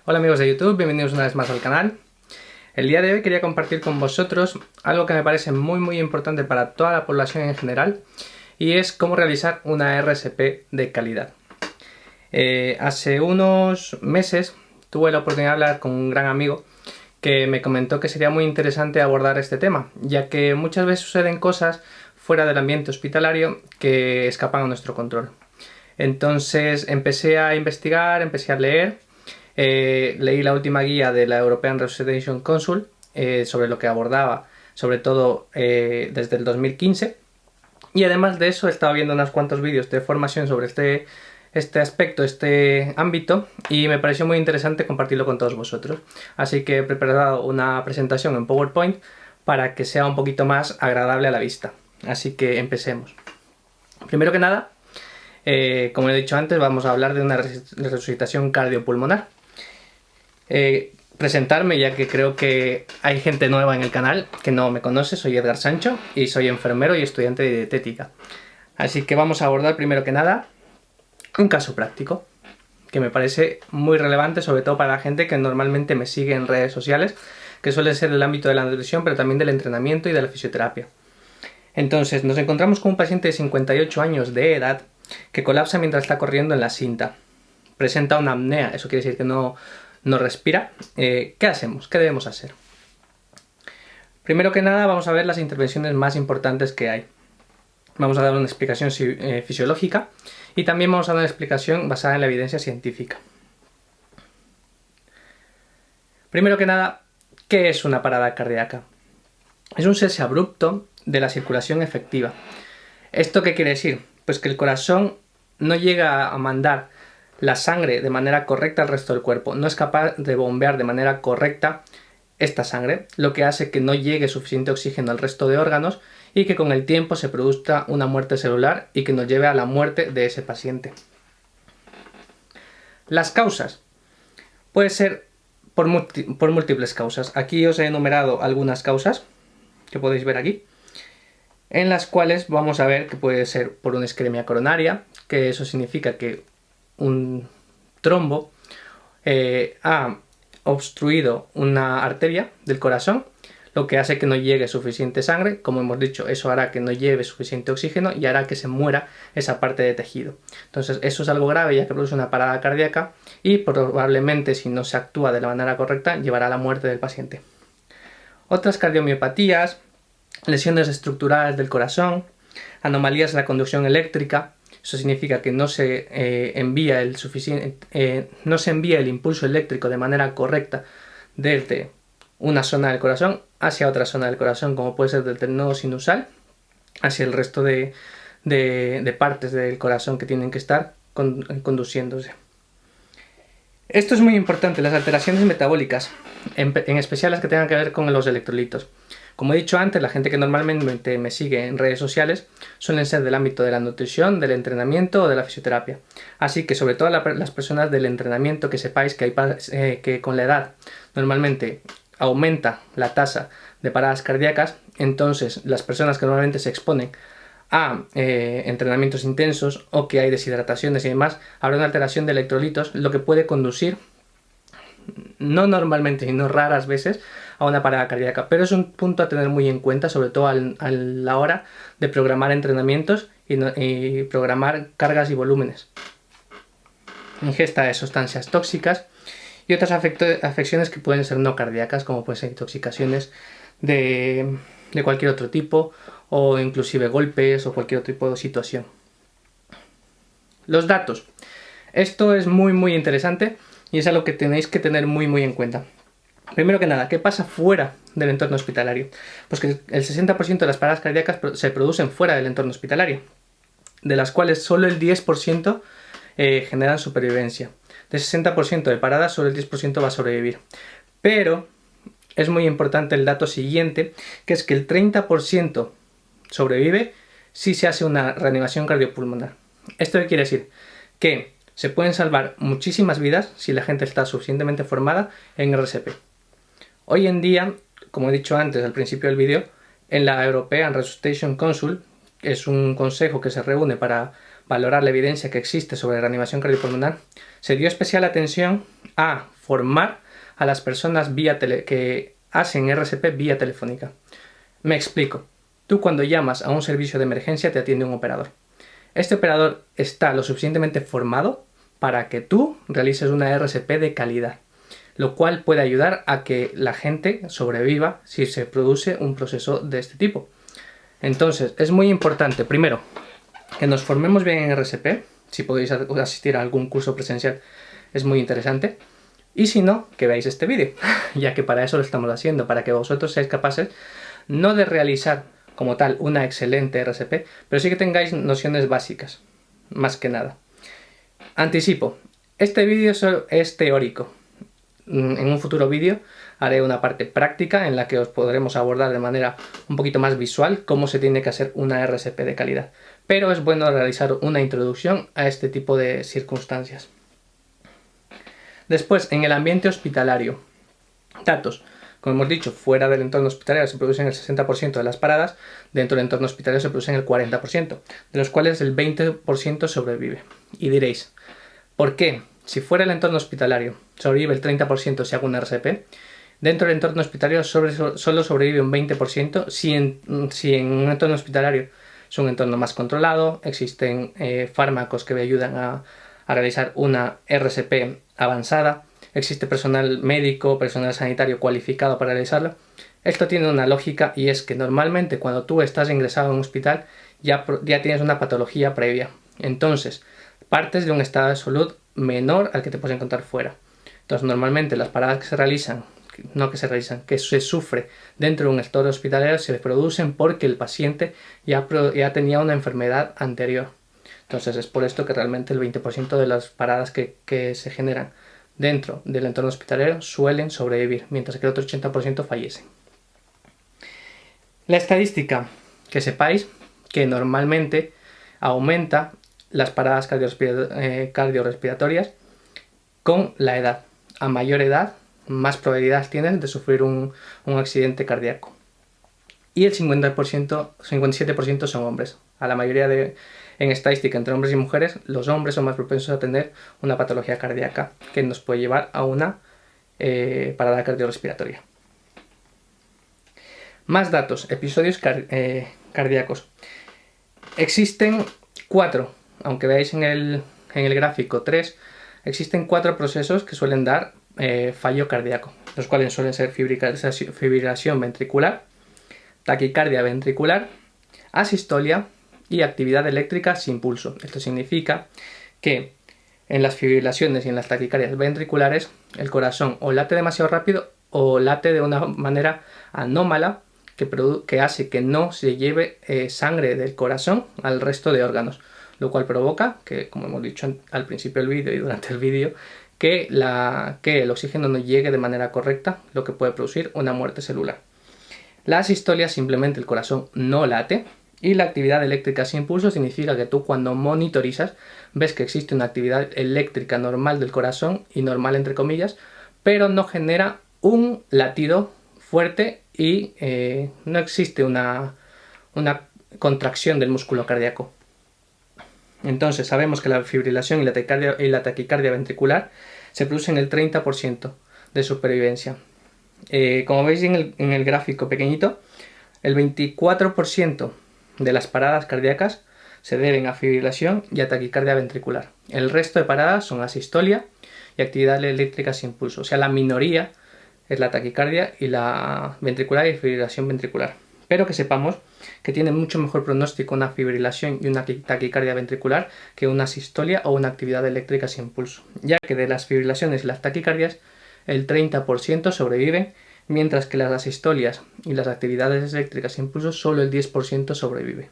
Hola amigos de YouTube, bienvenidos una vez más al canal. El día de hoy quería compartir con vosotros algo que me parece muy importante para toda la población en general, y es cómo realizar una RCP de calidad. Hace unos meses tuve la oportunidad de hablar con un gran amigo que me comentó que sería muy interesante abordar este tema, ya que muchas veces suceden cosas fuera del ambiente hospitalario que escapan a nuestro control. Entonces empecé a investigar, empecé a leer. Leí la última guía de la European Resuscitation Council sobre lo que abordaba, sobre todo desde el 2015, y además de eso he estado viendo unos cuantos vídeos de formación sobre este aspecto, este ámbito, y me pareció muy interesante compartirlo con todos vosotros. Así que he preparado una presentación en PowerPoint para que sea un poquito más agradable a la vista. Así que empecemos. Primero que nada, como he dicho antes, vamos a hablar de una resucitación cardiopulmonar. Presentarme, ya que creo que hay gente nueva en el canal que no me conoce. Soy Edgar Sancho y soy enfermero y estudiante de dietética. Así que vamos a abordar primero que nada un caso práctico que me parece muy relevante, sobre todo para la gente que normalmente me sigue en redes sociales, que suele ser el ámbito de la nutrición, pero también del entrenamiento y de la fisioterapia. Entonces nos encontramos con un paciente de 58 años de edad que colapsa mientras está corriendo en la cinta. Presenta una apnea, eso quiere decir que no respira. ¿Qué hacemos? ¿Qué debemos hacer? Primero que nada vamos a ver las intervenciones más importantes que hay. Vamos a dar una explicación fisiológica y también vamos a dar una explicación basada en la evidencia científica. Primero que nada, ¿qué es una parada cardíaca? Es un cese abrupto de la circulación efectiva. ¿Esto qué quiere decir? Pues que el corazón no llega a mandar la sangre de manera correcta al resto del cuerpo, no es capaz de bombear de manera correcta esta sangre, lo que hace que no llegue suficiente oxígeno al resto de órganos y que con el tiempo se produzca una muerte celular y que nos lleve a la muerte de ese paciente. Las causas. Puede ser por múltiples causas. Aquí os he enumerado algunas causas que podéis ver aquí, en las cuales vamos a ver que puede ser por una isquemia coronaria, que eso significa que un trombo ha obstruido una arteria del corazón, lo que hace que no llegue suficiente sangre. Como hemos dicho, eso hará que no lleve suficiente oxígeno y hará que se muera esa parte de tejido. Entonces eso es algo grave, ya que produce una parada cardíaca y probablemente, si no se actúa de la manera correcta, llevará a la muerte del paciente. Otras cardiomiopatías, lesiones estructurales del corazón, anomalías en la conducción eléctrica. Eso significa que no se envía el impulso eléctrico de manera correcta desde una zona del corazón hacia otra zona del corazón, como puede ser desde el nodo sinusal hacia el resto de partes del corazón que tienen que estar conduciéndose. Esto es muy importante, las alteraciones metabólicas, en especial las que tengan que ver con los electrolitos. Como he dicho antes, la gente que normalmente me sigue en redes sociales suelen ser del ámbito de la nutrición, del entrenamiento o de la fisioterapia. Así que sobre todo las personas del entrenamiento, que sepáis que con la edad normalmente aumenta la tasa de paradas cardíacas. Entonces las personas que normalmente se exponen a entrenamientos intensos o que hay deshidrataciones y demás, habrá una alteración de electrolitos, lo que puede conducir, no normalmente sino raras veces, a una parada cardíaca. Pero es un punto a tener muy en cuenta, sobre todo a la hora de programar entrenamientos y programar cargas y volúmenes. Ingesta de sustancias tóxicas y otras afecciones que pueden ser no cardíacas, como pueden ser intoxicaciones de cualquier otro tipo, o inclusive golpes o cualquier otro tipo de situación. Los datos. Esto es muy interesante y es algo que tenéis que tener muy en cuenta. Primero que nada, ¿qué pasa fuera del entorno hospitalario? Pues que el 60% de las paradas cardíacas se producen fuera del entorno hospitalario, de las cuales solo el 10% generan supervivencia. De 60% de paradas, solo el 10% va a sobrevivir. Pero es muy importante el dato siguiente, que es que el 30% sobrevive si se hace una reanimación cardiopulmonar. ¿Esto qué quiere decir? Que se pueden salvar muchísimas vidas si la gente está suficientemente formada en RCP. Hoy en día, como he dicho antes al principio del vídeo, en la European Resuscitation Council, que es un consejo que se reúne para valorar la evidencia que existe sobre reanimación cardiopulmonar, se dio especial atención a formar a las personas que hacen RCP vía telefónica. Me explico. Tú cuando llamas a un servicio de emergencia te atiende un operador. Este operador está lo suficientemente formado para que tú realices una RCP de calidad, lo cual puede ayudar a que la gente sobreviva si se produce un proceso de este tipo. Entonces, es muy importante, primero, que nos formemos bien en RCP. Si podéis asistir a algún curso presencial, es muy interesante. Y si no, que veáis este vídeo, ya que para eso lo estamos haciendo, para que vosotros seáis capaces no de realizar como tal una excelente RCP, pero sí que tengáis nociones básicas, más que nada. Anticipo, este vídeo es teórico. En un futuro vídeo haré una parte práctica en la que os podremos abordar de manera un poquito más visual cómo se tiene que hacer una RCP de calidad. Pero es bueno realizar una introducción a este tipo de circunstancias. Después, en el ambiente hospitalario. Datos. Como hemos dicho, fuera del entorno hospitalario se producen el 60% de las paradas, dentro del entorno hospitalario se producen el 40%, de los cuales el 20% sobrevive. Y diréis, ¿por qué? Si fuera el entorno hospitalario sobrevive el 30% si hago una RCP, dentro del entorno hospitalario solo sobrevive un 20% si en un entorno hospitalario es un entorno más controlado, existen fármacos que me ayudan a realizar una RCP avanzada, existe personal médico, personal sanitario cualificado para realizarlo. Esto tiene una lógica y es que normalmente cuando tú estás ingresado en un hospital ya tienes una patología previa. Entonces, partes de un estado de salud menor al que te puedes encontrar fuera. Entonces, normalmente las paradas que se sufre dentro de un entorno hospitalario se producen porque el paciente ya tenía una enfermedad anterior. Entonces, es por esto que realmente el 20% de las paradas que se generan dentro del entorno hospitalario suelen sobrevivir, mientras que el otro 80% fallecen. La estadística, que sepáis que normalmente aumenta las paradas cardiorrespiratorias con la edad. A mayor edad, más probabilidad tienes de sufrir un accidente cardíaco. Y el 57% son hombres. A la mayoría en estadística entre hombres y mujeres, los hombres son más propensos a tener una patología cardíaca que nos puede llevar a una parada cardiorrespiratoria. Más datos, episodios cardíacos. Existen 4, aunque veáis en el gráfico 3, existen 4 procesos que suelen dar fallo cardíaco, los cuales suelen ser fibrilación ventricular, taquicardia ventricular, asistolia y actividad eléctrica sin pulso. Esto significa que en las fibrilaciones y en las taquicardias ventriculares el corazón o late demasiado rápido o late de una manera anómala que hace que no se lleve sangre del corazón al resto de órganos, lo cual provoca que, como hemos dicho al principio del vídeo y durante el vídeo, que el oxígeno no llegue de manera correcta, lo que puede producir una muerte celular. La asistolia, simplemente el corazón no late, y la actividad eléctrica sin pulso significa que tú cuando monitorizas ves que existe una actividad eléctrica normal del corazón, y normal entre comillas, pero no genera un latido fuerte y no existe una contracción del músculo cardíaco. Entonces sabemos que la fibrilación y la taquicardia ventricular se producen el 30% de supervivencia. Como veis en el gráfico pequeñito, el 24% de las paradas cardíacas se deben a fibrilación y a taquicardia ventricular. El resto de paradas son asistolia y actividad eléctrica sin pulso. O sea, la minoría es la taquicardia y la ventricular y fibrilación ventricular. Pero que sepamos que tiene mucho mejor pronóstico una fibrilación y una taquicardia ventricular que una asistolia o una actividad eléctrica sin pulso, ya que de las fibrilaciones y las taquicardias el 30% sobreviven, mientras que las asistolias y las actividades eléctricas sin pulso solo el 10% sobrevive.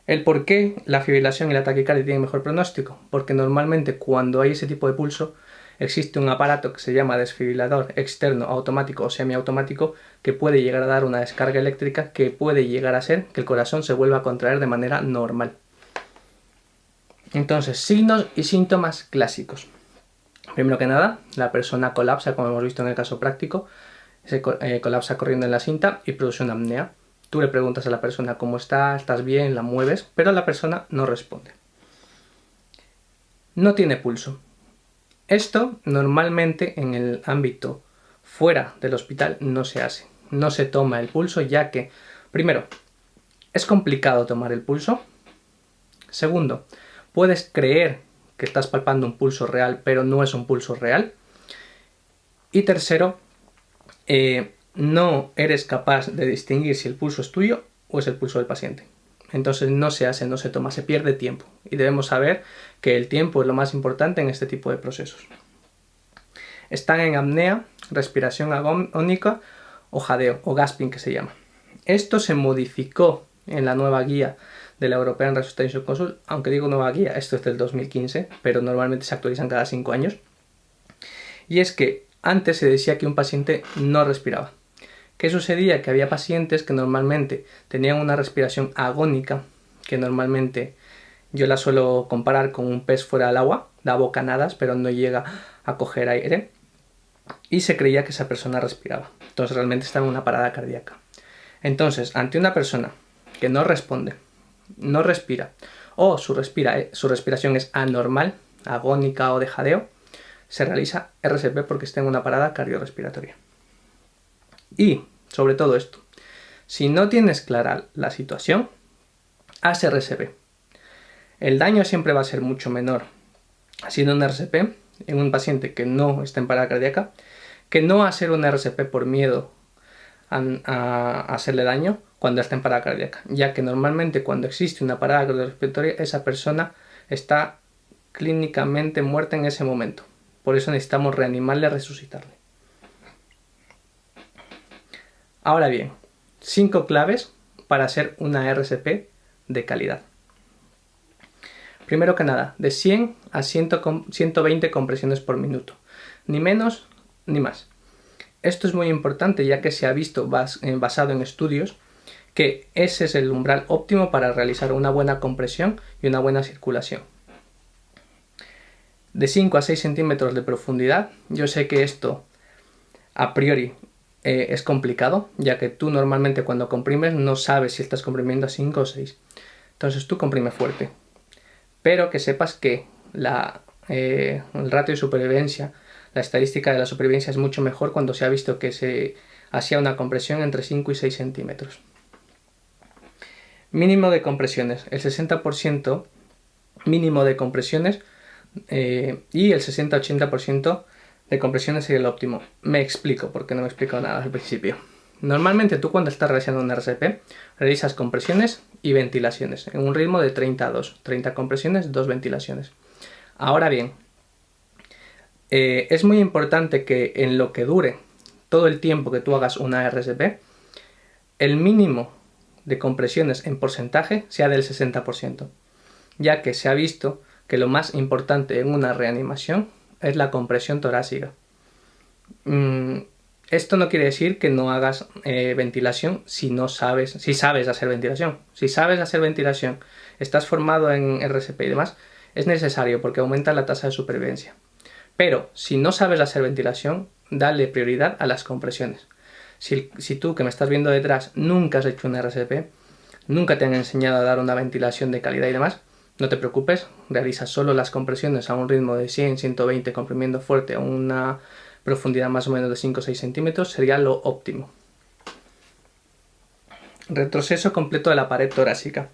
¿El por qué la fibrilación y la taquicardia tienen mejor pronóstico? Porque normalmente cuando hay ese tipo de pulso existe un aparato que se llama desfibrilador externo automático o semiautomático que puede llegar a dar una descarga eléctrica que puede llegar a hacer que el corazón se vuelva a contraer de manera normal. Entonces, signos y síntomas clásicos. Primero que nada, la persona colapsa, como hemos visto en el caso práctico, se colapsa corriendo en la cinta y produce una apnea. Tú le preguntas a la persona cómo está, estás bien, la mueves, pero la persona no responde. No tiene pulso. Esto normalmente en el ámbito fuera del hospital no se hace. No se toma el pulso ya que, primero, es complicado tomar el pulso. Segundo, puedes creer que estás palpando un pulso real, pero no es un pulso real. Y tercero, no eres capaz de distinguir si el pulso es tuyo o es el pulso del paciente. Entonces no se hace, no se toma, se pierde tiempo. Y debemos saber que el tiempo es lo más importante en este tipo de procesos. Están en apnea, respiración agónica o jadeo, o gasping que se llama. Esto se modificó en la nueva guía de la European Resuscitation Council, aunque digo nueva guía, esto es del 2015, pero normalmente se actualizan cada 5 años. Y es que antes se decía que un paciente no respiraba. ¿Qué sucedía? Que había pacientes que normalmente tenían una respiración agónica, que normalmente yo la suelo comparar con un pez fuera del agua, da bocanadas, pero no llega a coger aire, y se creía que esa persona respiraba. Entonces realmente estaba en una parada cardíaca. Entonces, ante una persona que no responde, no respira, o su respiración es anormal, agónica o de jadeo, se realiza RCP porque está en una parada cardiorrespiratoria. Y, sobre todo esto, si no tienes clara la situación, haz RCP. El daño siempre va a ser mucho menor haciendo un RCP en un paciente que no está en parada cardíaca, que no hacer un RCP por miedo a hacerle daño cuando está en parada cardíaca, ya que normalmente cuando existe una parada cardiorrespiratoria esa persona está clínicamente muerta en ese momento. Por eso necesitamos reanimarle, resucitarle. Ahora bien, 5 claves para hacer una RCP de calidad. Primero que nada, de 100 a 120 compresiones por minuto, ni menos ni más. Esto es muy importante ya que se ha visto basado en estudios que ese es el umbral óptimo para realizar una buena compresión y una buena circulación. De 5 a 6 centímetros de profundidad, yo sé que esto a priori es complicado, ya que tú normalmente cuando comprimes no sabes si estás comprimiendo a 5 o 6. Entonces tú comprime fuerte. Pero que sepas que el ratio de supervivencia, la estadística de la supervivencia es mucho mejor cuando se ha visto que se hacía una compresión entre 5 y 6 centímetros. Mínimo de compresiones, el 60% mínimo de compresiones y el 60-80% de compresiones sería el óptimo. Me explico, porque no me he explicado nada al principio. Normalmente tú cuando estás realizando un RCP realizas compresiones y ventilaciones en un ritmo de 30 a 2, 30 compresiones, 2 ventilaciones. Ahora bien, es muy importante que en lo que dure todo el tiempo que tú hagas una RCP, el mínimo de compresiones en porcentaje sea del 60%, ya que se ha visto que lo más importante en una reanimación es la compresión torácica. Esto no quiere decir que no hagas ventilación si sabes hacer ventilación. Si sabes hacer ventilación, estás formado en RCP y demás, es necesario porque aumenta la tasa de supervivencia. Pero si no sabes hacer ventilación, dale prioridad a las compresiones. Si tú que me estás viendo detrás nunca has hecho una RCP, nunca te han enseñado a dar una ventilación de calidad y demás, no te preocupes, realiza solo las compresiones a un ritmo de 100-120 comprimiendo fuerte a una profundidad más o menos de 5 o 6 centímetros, sería lo óptimo. Retroceso completo de la pared torácica.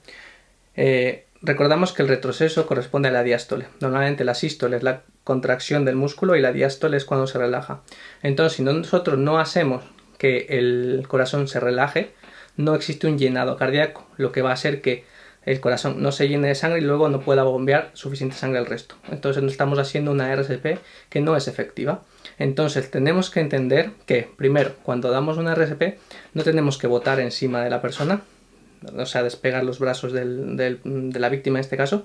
Recordamos que el retroceso corresponde a la diástole. Normalmente la sístole es la contracción del músculo y la diástole es cuando se relaja. Entonces, si nosotros no hacemos que el corazón se relaje, no existe un llenado cardíaco, lo que va a hacer que el corazón no se llene de sangre y luego no pueda bombear suficiente sangre al resto. Entonces estamos haciendo una RCP que no es efectiva. Entonces tenemos que entender que, primero, cuando damos una RCP no tenemos que botar encima de la persona, o sea, despegar los brazos de la víctima en este caso,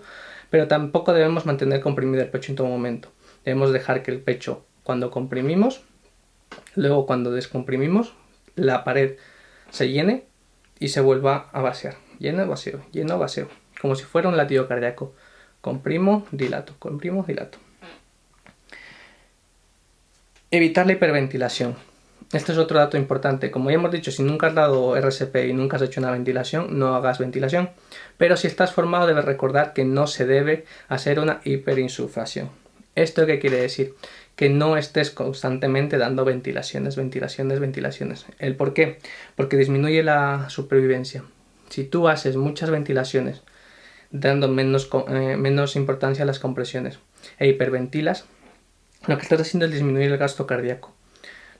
pero tampoco debemos mantener comprimido el pecho en todo momento. Debemos dejar que el pecho, cuando comprimimos, luego cuando descomprimimos, la pared se llene y se vuelva a vaciar. Lleno, vacío, lleno, vacío. Como si fuera un latido cardíaco. Comprimo, dilato, comprimo, dilato. Evitar la hiperventilación. Este es otro dato importante. Como ya hemos dicho, si nunca has dado RCP y nunca has hecho una ventilación, no hagas ventilación. Pero si estás formado, debes recordar que no se debe hacer una hiperinsuflación. ¿Esto qué quiere decir? Que no estés constantemente dando ventilaciones. ¿El por qué? Porque disminuye la supervivencia. Si tú haces muchas ventilaciones dando menos importancia a las compresiones e hiperventilas, lo que estás haciendo es disminuir el gasto cardíaco,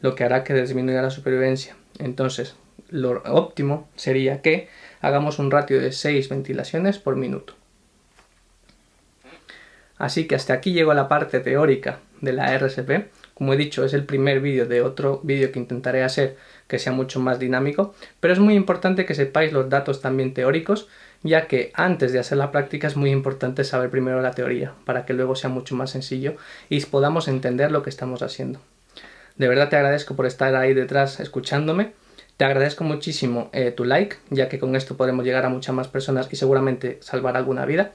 lo que hará que disminuya la supervivencia. Entonces, lo óptimo sería que hagamos un ratio de 6 ventilaciones por minuto. Así que hasta aquí llegó la parte teórica de la RCP. Como he dicho, es el primer vídeo de otro vídeo que intentaré hacer que sea mucho más dinámico, pero es muy importante que sepáis los datos también teóricos, ya que antes de hacer la práctica es muy importante saber primero la teoría, para que luego sea mucho más sencillo y podamos entender lo que estamos haciendo. De verdad te agradezco por estar ahí detrás escuchándome. Te agradezco muchísimo tu like, ya que con esto podremos llegar a muchas más personas y seguramente salvar alguna vida.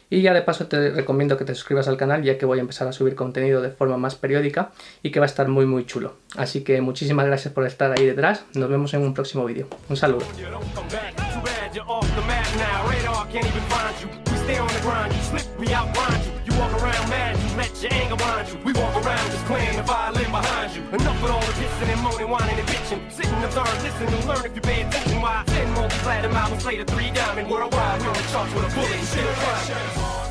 Y ya de paso te recomiendo que te suscribas al canal, ya que voy a empezar a subir contenido de forma más periódica y que va a estar muy chulo. Así que muchísimas gracias por estar ahí detrás. Nos vemos en un próximo vídeo. Un saludo. Later, 3 diamond worldwide, we're on the charts with a bullet and shit.